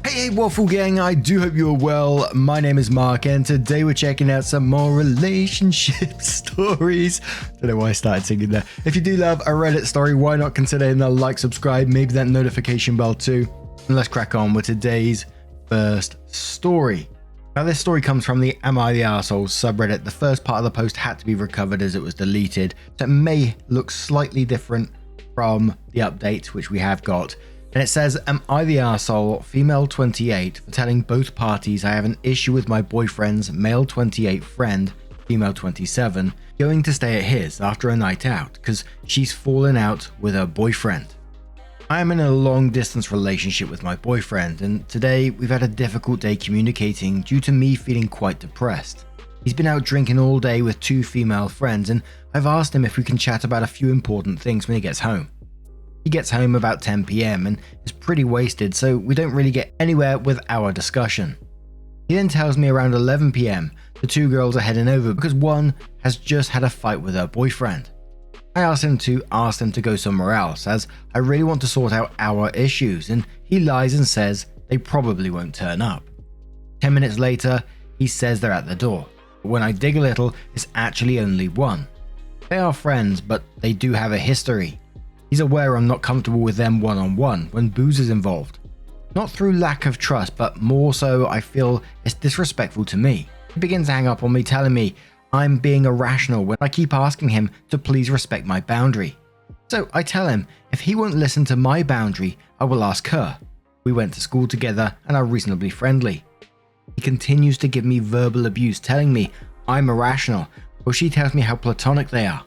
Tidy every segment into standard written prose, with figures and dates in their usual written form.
Hey Waffle Gang, I do hope you're well. My name is Mark and today we're checking out some more relationship stories. Don't know why I started singing there. If you do love a Reddit story, why not consider hitting that like, subscribe, maybe that notification bell too. And let's crack on with today's first story. Now this story comes from the Am I the Arsehole subreddit. The first part of the post had to be recovered as it was deleted, so it may look slightly different from the update which we have got. And it says, am I the arsehole, female 28, for telling both parties I have an issue with my boyfriend's male 28 friend, female 27, going to stay at his after a night out because she's fallen out with her boyfriend. I am in a long distance relationship with my boyfriend and today we've had a difficult day communicating due to me feeling quite depressed. He's been out drinking all day with two female friends and I've asked him if we can chat about a few important things when he gets home. He gets home about 10 PM and is pretty wasted, so we don't really get anywhere with our discussion. He then tells me around 11 PM the two girls are heading over because one has just had a fight with her boyfriend. I asked him to go somewhere else as I really want to sort out our issues, and he lies and says they probably won't turn up. 10 minutes later, he says they're at the door, but when I dig a little, it's actually only one. They are friends, but they do have a history. He's aware I'm not comfortable with them one-on-one when booze is involved. Not through lack of trust, but more so I feel it's disrespectful to me. He begins to hang up on me, telling me I'm being irrational when I keep asking him to please respect my boundary. So I tell him if he won't listen to my boundary, I will ask her. We went to school together and are reasonably friendly. He continues to give me verbal abuse, telling me I'm irrational, while she tells me how platonic they are.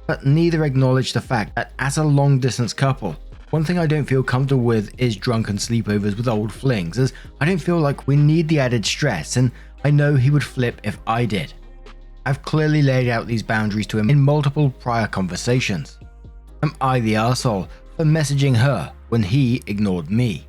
But neither acknowledge the fact that as a long distance couple, one thing I don't feel comfortable with is drunken sleepovers with old flings, as I don't feel like we need the added stress and I know he would flip if I did. I've clearly laid out these boundaries to him in multiple prior conversations. Am I the arsehole for messaging her when he ignored me?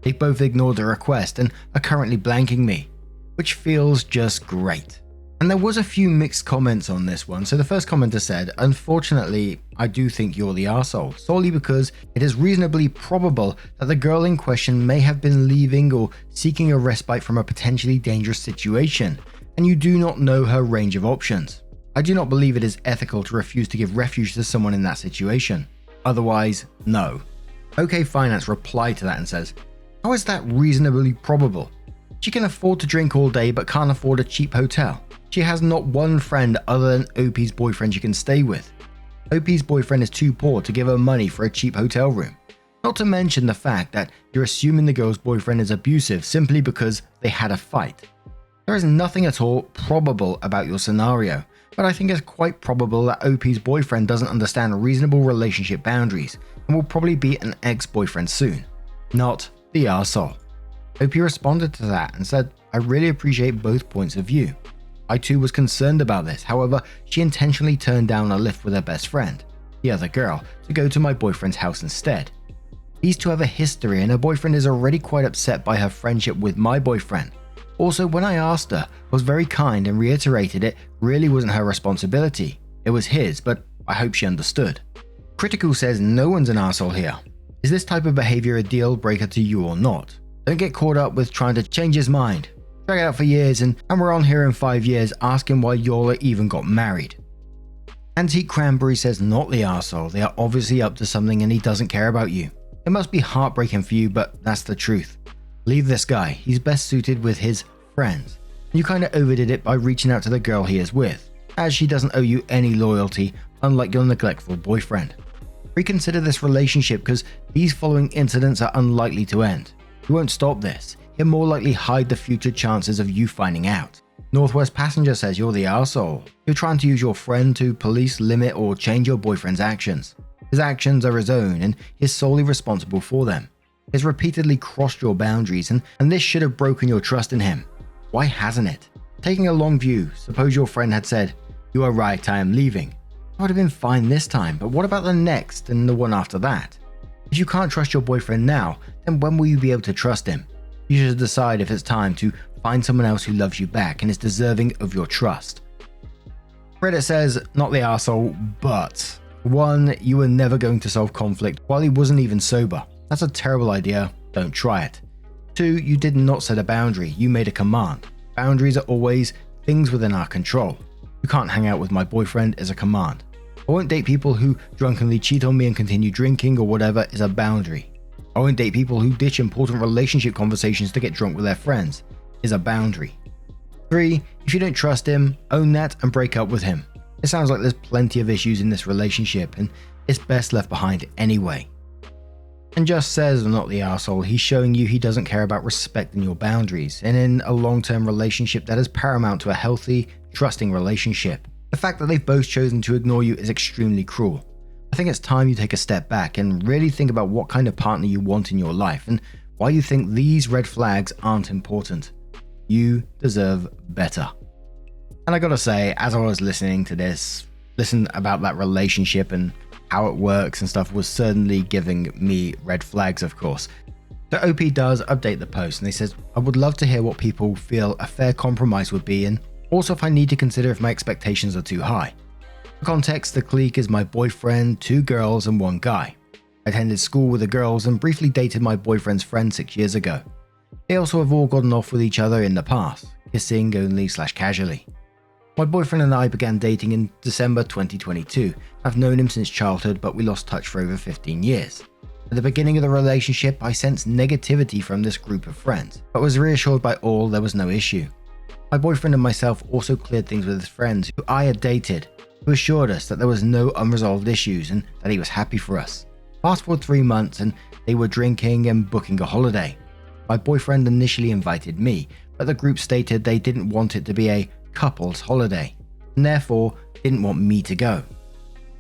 They both ignored the request and are currently blanking me, which feels just great. And there was a few mixed comments on this one. So the first commenter said, unfortunately, I do think you're the arsehole, solely because it is reasonably probable that the girl in question may have been leaving or seeking a respite from a potentially dangerous situation, and you do not know her range of options. I do not believe it is ethical to refuse to give refuge to someone in that situation. Otherwise, no. OK Finance replied to that and says, how is that reasonably probable? She can afford to drink all day but can't afford a cheap hotel. She has not one friend other than OP's boyfriend she can stay with. OP's boyfriend is too poor to give her money for a cheap hotel room. Not to mention the fact that you're assuming the girl's boyfriend is abusive simply because they had a fight. There is nothing at all probable about your scenario, but I think it's quite probable that OP's boyfriend doesn't understand reasonable relationship boundaries and will probably be an ex-boyfriend soon. Not the arsehole. OP responded to that and said, I really appreciate both points of view. I too was concerned about this, however, she intentionally turned down a lift with her best friend, the other girl, to go to my boyfriend's house instead. These two have a history and her boyfriend is already quite upset by her friendship with my boyfriend. Also, when I asked her, I was very kind and reiterated it really wasn't her responsibility, it was his, but I hope she understood. Critical says no one's an arsehole here. Is this type of behavior a deal breaker to you or not? Don't get caught up with trying to change his mind. Drag it out for years and we're on here in 5 years asking why y'all even got married. Antique Cranberry says not the arsehole, they are obviously up to something and he doesn't care about you. It must be heartbreaking for you, but that's the truth. Leave this guy, he's best suited with his friends. You kinda overdid it by reaching out to the girl he is with, as she doesn't owe you any loyalty, unlike your neglectful boyfriend. Reconsider this relationship because these following incidents are unlikely to end. You won't stop this. He'll more likely hide the future chances of you finding out. Northwest Passenger says you're the arsehole. You're trying to use your friend to police, limit, or change your boyfriend's actions. His actions are his own and he is solely responsible for them. He has repeatedly crossed your boundaries and this should have broken your trust in him. Why hasn't it? Taking a long view, suppose your friend had said, you are right, I am leaving. I would have been fine this time, but what about the next and the one after that? If you can't trust your boyfriend now, then when will you be able to trust him? You should decide if it's time to find someone else who loves you back and is deserving of your trust. Reddit says, not the arsehole, but 1. You were never going to solve conflict while he wasn't even sober. That's a terrible idea, don't try it. 2. You did not set a boundary, you made a command. Boundaries are always things within our control. You can't hang out with my boyfriend is a command. I won't date people who drunkenly cheat on me and continue drinking or whatever is a boundary. I won't date people who ditch important relationship conversations to get drunk with their friends is a boundary. 3. If you don't trust him, own that and break up with him. It sounds like there's plenty of issues in this relationship and it's best left behind anyway. And just says not the arsehole, he's showing you he doesn't care about respecting your boundaries, and in a long-term relationship that is paramount to a healthy, trusting relationship. The fact that they've both chosen to ignore you is extremely cruel. I think it's time you take a step back and really think about what kind of partner you want in your life and why you think these red flags aren't important. You deserve better. And I gotta say, as I was listening to this, listen about that relationship and how it works and stuff was certainly giving me red flags, of course. So OP does update the post and he says, I would love to hear what people feel a fair compromise would be and also if I need to consider if my expectations are too high. For context, the Clique is my boyfriend, 2 girls and 1 guy. I attended school with the girls and briefly dated my boyfriend's friend 6 years ago. They also have all gotten off with each other in the past, kissing only/casually. My boyfriend and I began dating in December 2022. I've known him since childhood, but we lost touch for over 15 years. At the beginning of the relationship, I sensed negativity from this group of friends, but was reassured by all there was no issue. My boyfriend and myself also cleared things with his friends who I had dated, who assured us that there was no unresolved issues and that he was happy for us. Fast forward 3 months and they were drinking and booking a holiday. My boyfriend initially invited me, but the group stated they didn't want it to be a couple's holiday, and therefore didn't want me to go.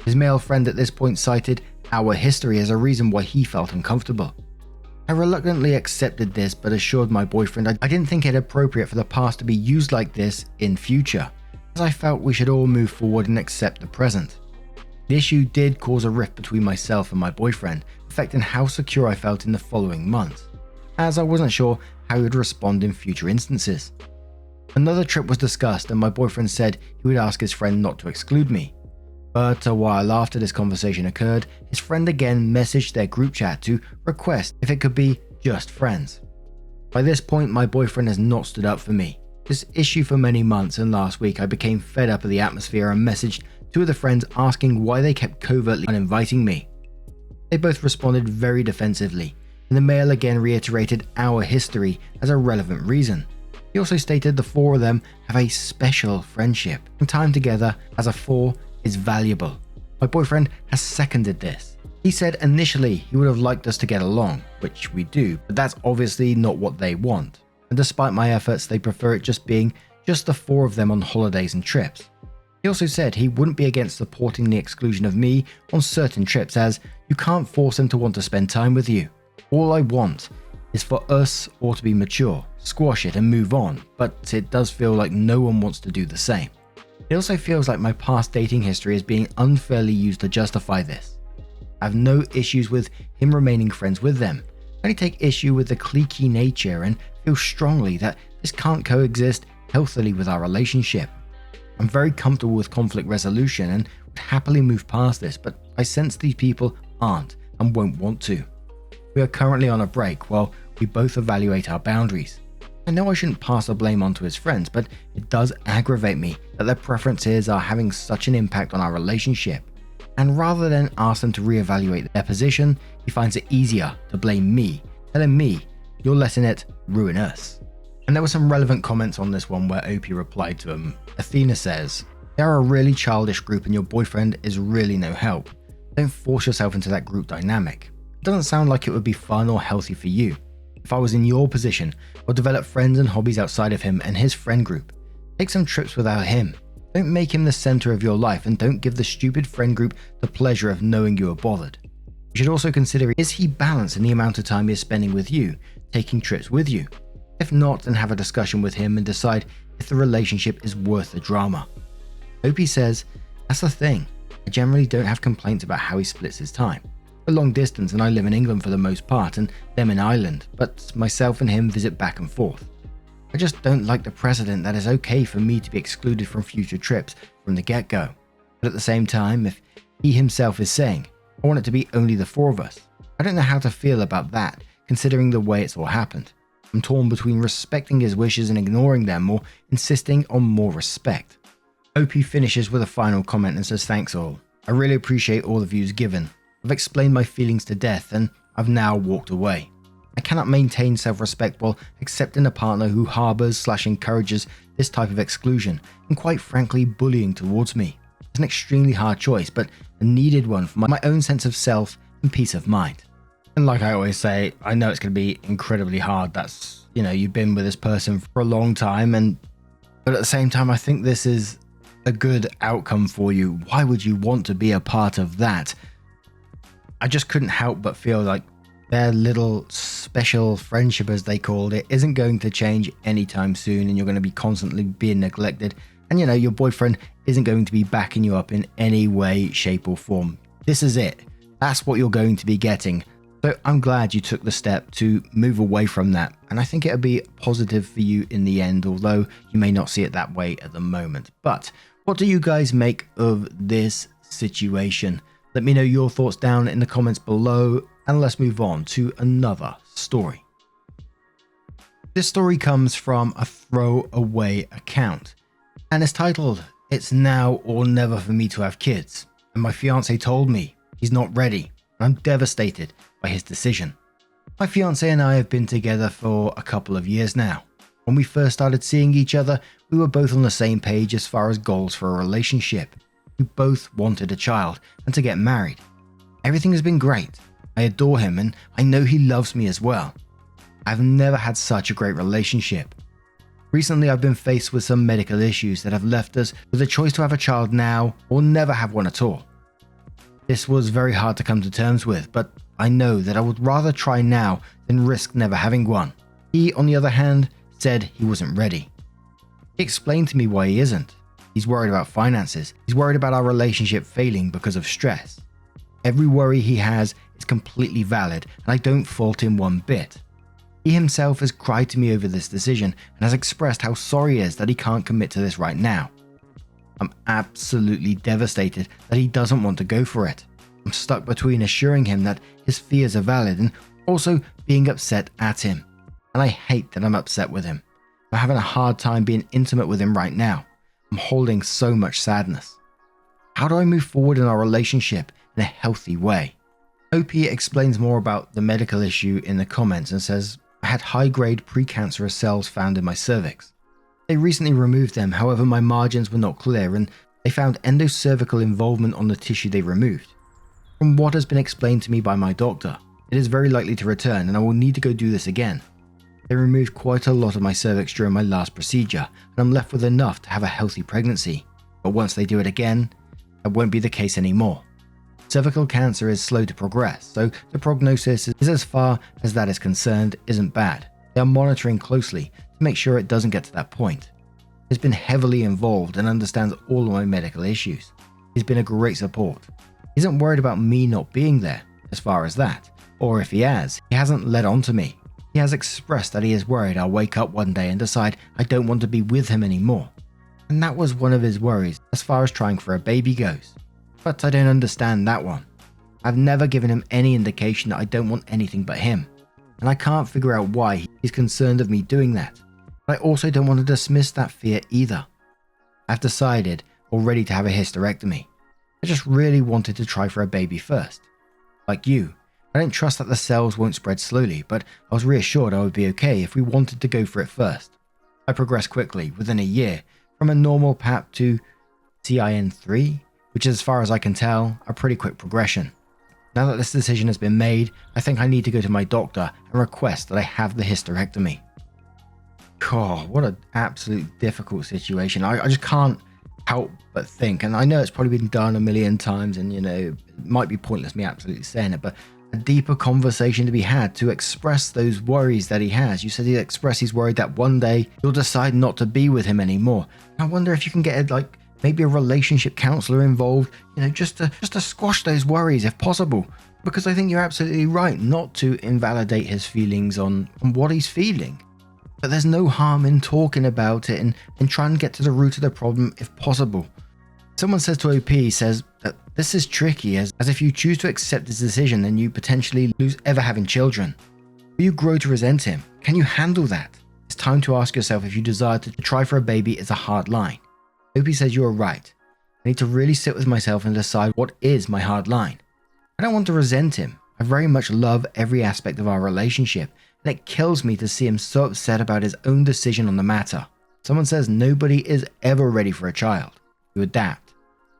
His male friend at this point cited our history as a reason why he felt uncomfortable. I reluctantly accepted this but assured my boyfriend I didn't think it appropriate for the past to be used like this in future, as I felt we should all move forward and accept the present. The issue did cause a rift between myself and my boyfriend, affecting how secure I felt in the following months, as I wasn't sure how he would respond in future instances. Another trip was discussed and my boyfriend said he would ask his friend not to exclude me. But a while after this conversation occurred, his friend again messaged their group chat to request if it could be just friends. By this point, my boyfriend has not stood up for me. This issue for many months, and last week I became fed up of the atmosphere and messaged 2 of the friends asking why they kept covertly uninviting me. They both responded very defensively, and the male again reiterated our history as a relevant reason. He also stated the 4 of them have a special friendship, and time together as a 4 is valuable. My boyfriend has seconded this. He said initially he would have liked us to get along, which we do, but that's obviously not what they want. And despite my efforts, they prefer it just being just the 4 of them on holidays and trips. He also said he wouldn't be against supporting the exclusion of me on certain trips, as you can't force them to want to spend time with you. All I want is for us all to be mature, squash it and move on, but it does feel like no one wants to do the same. It also feels like my past dating history is being unfairly used to justify this. I have no issues with him remaining friends with them. I only take issue with the cliquey nature and feel strongly that this can't coexist healthily with our relationship. I'm very comfortable with conflict resolution and would happily move past this, but I sense these people aren't and won't want to. We are currently on a break while we both evaluate our boundaries. I know I shouldn't pass the blame on to his friends, but it does aggravate me that their preferences are having such an impact on our relationship. And rather than ask them to reevaluate their position, he finds it easier to blame me, telling me, you're letting it ruin us. And there were some relevant comments on this one where OP replied to him. Athena says, they are a really childish group and your boyfriend is really no help. Don't force yourself into that group dynamic. It doesn't sound like it would be fun or healthy for you. If I was in your position, I'd develop friends and hobbies outside of him and his friend group. Take some trips without him. Don't make him the center of your life and don't give the stupid friend group the pleasure of knowing you are bothered. You should also consider, is he balanced in the amount of time he is spending with you, taking trips with you? If not, then have a discussion with him and decide if the relationship is worth the drama. Opie says, that's the thing. I generally don't have complaints about how he splits his time. We're long distance and I live in England for the most part and them in Ireland, but myself and him visit back and forth. I just don't like the precedent that it's okay for me to be excluded from future trips from the get-go. But at the same time, if he himself is saying, I want it to be only the 4 of us, I don't know how to feel about that, considering the way it's all happened. I'm torn between respecting his wishes and ignoring them, or insisting on more respect. OP finishes with a final comment and says, "Thanks all. I really appreciate all the views given. I've explained my feelings to death and I've now walked away. I cannot maintain self-respect while accepting a partner who harbors/encourages this type of exclusion and quite frankly bullying towards me. It's an extremely hard choice, but a needed one for my own sense of self and peace of mind." And like I always say, I know it's going to be incredibly hard. That's, you've been with this person for a long time, but at the same time, I think this is a good outcome for you. Why would you want to be a part of that? I just couldn't help but feel like their little special friendship, as they called it, isn't going to change anytime soon, and you're going to be constantly being neglected. And your boyfriend isn't going to be backing you up in any way, shape, or form. This is it. That's what you're going to be getting. So I'm glad you took the step to move away from that, and I think it'll be positive for you in the end, although you may not see it that way at the moment. But what do you guys make of this situation? Let me know your thoughts down in the comments below, and let's move on to another story. This story comes from a throwaway account, and it's titled, "It's now or never for me to have kids, and my fiance told me he's not ready, and I'm devastated by his decision. My fiance and I have been together for a couple of years now. When we first started seeing each other, we were both on the same page as far as goals for a relationship. We both wanted a child and to get married. Everything has been great. I adore him and I know he loves me as well. I've never had such a great relationship. Recently, I've been faced with some medical issues that have left us with a choice to have a child now or never have one at all. This was very hard to come to terms with, but I know that I would rather try now than risk never having one. He, on the other hand, said he wasn't ready. He explained to me why he isn't. He's worried about finances. He's worried about our relationship failing because of stress. Every worry he has is completely valid, and I don't fault him one bit. He himself has cried to me over this decision and has expressed how sorry he is that he can't commit to this right now. I'm absolutely devastated that he doesn't want to go for it. I'm stuck between assuring him that his fears are valid and also being upset at him. And I hate that I'm upset with him. I'm having a hard time being intimate with him right now. I'm holding so much sadness. How do I move forward in our relationship in a healthy way?" OP explains more about the medical issue in the comments and says, "I had high-grade precancerous cells found in my cervix. They recently removed them, however my margins were not clear and they found endocervical involvement on the tissue they removed. From what has been explained to me by my doctor, it is very likely to return and I will need to go do this again. They removed quite a lot of my cervix during my last procedure and I'm left with enough to have a healthy pregnancy, but once they do it again, that won't be the case anymore. Cervical cancer is slow to progress, so the prognosis is, as far as that is concerned, isn't bad. They are monitoring closely to make sure it doesn't get to that point. He's been heavily involved and understands all of my medical issues. He's been a great support. He isn't worried about me not being there, as far as that, or if he hasn't led on to me. He has expressed that he is worried I'll wake up one day and decide I don't want to be with him anymore. And that was one of his worries as far as trying for a baby goes. But I don't understand that one. I've never given him any indication that I don't want anything but him. And I can't figure out why he's concerned of me doing that. But I also don't want to dismiss that fear either. I've decided already to have a hysterectomy. I just really wanted to try for a baby first. Like you, I don't trust that the cells won't spread slowly, but I was reassured I would be okay if we wanted to go for it first. I progressed quickly, within a year, from a normal PAP to CIN3, which is, as far as I can tell, a pretty quick progression. Now that this decision has been made, I think I need to go to my doctor and request that I have the hysterectomy." God, what an absolute difficult situation. I just can't help but think, and I know it's probably been done a million times and it might be pointless me absolutely saying it, but a deeper conversation to be had to express those worries that he has. You said he's worried that one day you'll decide not to be with him anymore. I wonder if you can get maybe a relationship counselor involved, just to squash those worries if possible. Because I think you're absolutely right not to invalidate his feelings on what he's feeling. But there's no harm in talking about it and trying to get to the root of the problem if possible. Someone says to OP, says that this is tricky as if you choose to accept this decision then you potentially lose ever having children. Or you grow to resent him, Can you handle that? It's time to ask yourself if you desire to try for a baby is a hard line. Opie says you are right. I need to really sit with myself and decide what is my hard line. I don't want to resent him. I very much love every aspect of our relationship, and it kills me to see him so upset about his own decision on the matter. Someone says nobody is ever ready for a child. You adapt.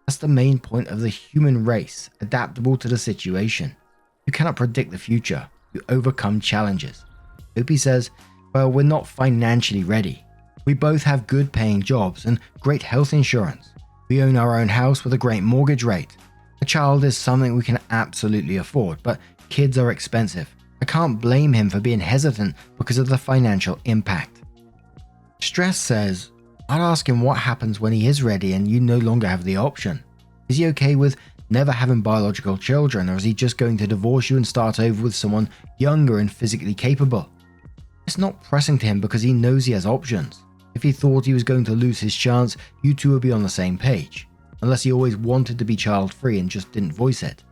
That's the main point of the human race, adaptable to the situation. You cannot predict the future. You overcome challenges. Opie says, well, we're not financially ready. We both have good paying jobs and great health insurance. We own our own house with a great mortgage rate. A child is something we can absolutely afford, but kids are expensive. I can't blame him for being hesitant because of the financial impact. Stress says, I'd ask him what happens when he is ready and you no longer have the option. Is he okay with never having biological children, or is he just going to divorce you and start over with someone younger and physically capable? It's not pressing to him because he knows he has options. If he thought he was going to lose his chance, you two would be on the same page. Unless he always wanted to be child-free and just didn't voice it.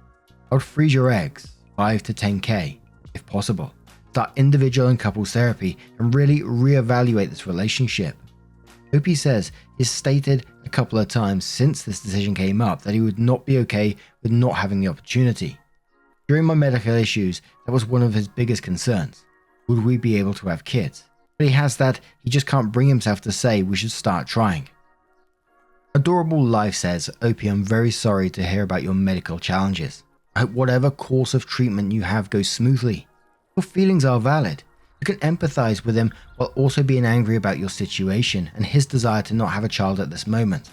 I would freeze your eggs, 5 to 10k, if possible. Start individual and couples therapy and really reevaluate this relationship. Opie says he's stated a couple of times since this decision came up that he would not be okay with not having the opportunity. During my medical issues, that was one of his biggest concerns. Would we be able to have kids? But he has that he just can't bring himself to say we should start trying. Adorable Life says, Opie, I'm very sorry to hear about your medical challenges. I hope whatever course of treatment you have goes smoothly. Your feelings are valid. You can empathize with him while also being angry about your situation and his desire to not have a child at this moment.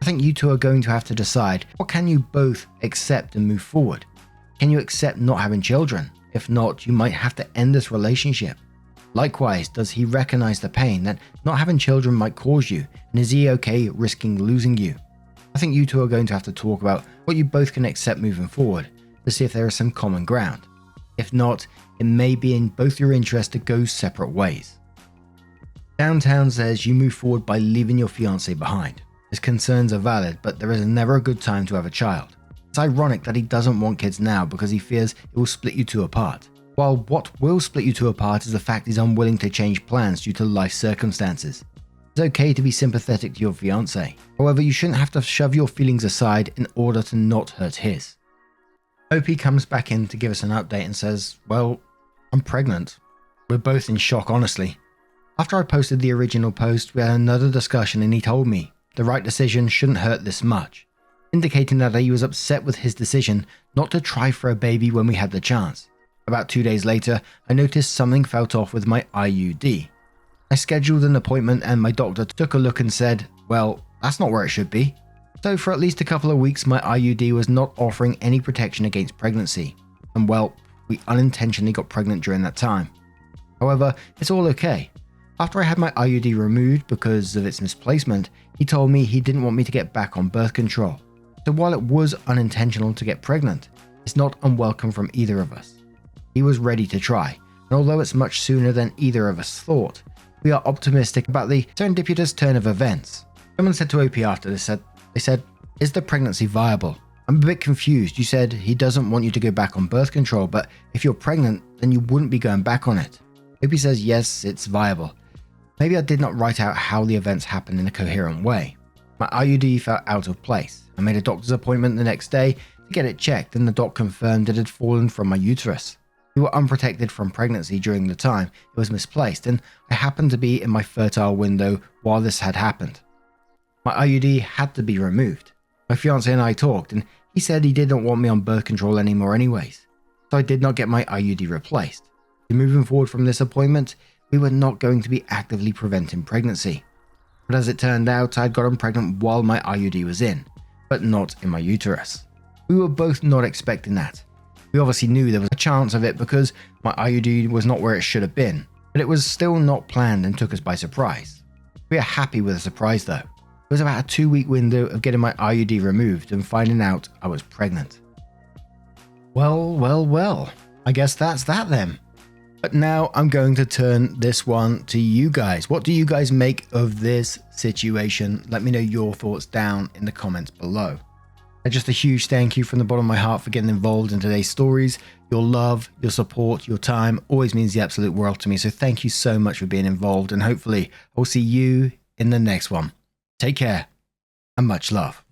I think you two are going to have to decide what can you both accept and move forward. Can you accept not having children? If not, you might have to end this relationship. Likewise, does he recognize the pain that not having children might cause you, and is he okay risking losing you? I think you two are going to have to talk about what you both can accept moving forward to see if there is some common ground. If not, it may be in both your interest to go separate ways. Downtown says you move forward by leaving your fiancé behind. His concerns are valid, but there is never a good time to have a child. It's ironic that he doesn't want kids now because he fears it will split you two apart. While what will split you two apart is the fact he's unwilling to change plans due to life circumstances. It's okay to be sympathetic to your fiancé. However, you shouldn't have to shove your feelings aside in order to not hurt his. Opie comes back in to give us an update and says, well, I'm pregnant. We're both in shock, honestly. After I posted the original post, we had another discussion and he told me the right decision shouldn't hurt this much, indicating that he was upset with his decision not to try for a baby when we had the chance. About 2 days later, I noticed something felt off with my IUD. I scheduled an appointment and my doctor took a look and said, well, that's not where it should be. So for at least a couple of weeks, my IUD was not offering any protection against pregnancy. And well, we unintentionally got pregnant during that time. However, it's all okay. After I had my IUD removed because of its misplacement, he told me he didn't want me to get back on birth control. So while it was unintentional to get pregnant, it's not unwelcome from either of us. He was ready to try, and although it's much sooner than either of us thought, we are optimistic about the serendipitous turn of events. Someone said to OP after this, they said, is the pregnancy viable? I'm a bit confused. You said he doesn't want you to go back on birth control, but if you're pregnant, then you wouldn't be going back on it. OP says, yes, it's viable. Maybe I did not write out how the events happened in a coherent way. My IUD felt out of place. I made a doctor's appointment the next day to get it checked, and the doc confirmed it had fallen from my uterus. We were unprotected from pregnancy during the time it was misplaced, and I happened to be in my fertile window while this had happened. My IUD had to be removed. My fiancé and I talked, and he said he didn't want me on birth control anymore anyways, so I did not get my IUD replaced. Moving forward from this appointment, we were not going to be actively preventing pregnancy. But as it turned out, I had gotten pregnant while my IUD was in, but not in my uterus. We were both not expecting that. We obviously knew there was a chance of it because my IUD was not where it should have been, but it was still not planned and took us by surprise. We are happy with the surprise though. It was about a 2-week window of getting my IUD removed and finding out I was pregnant. Well, I guess that's that then. But now I'm going to turn this one to you guys. What do you guys make of this situation? Let me know your thoughts down in the comments below. And just a huge thank you from the bottom of my heart for getting involved in today's stories. Your love, your support, your time always means the absolute world to me. So thank you so much for being involved. And hopefully I'll see you in the next one. Take care and much love.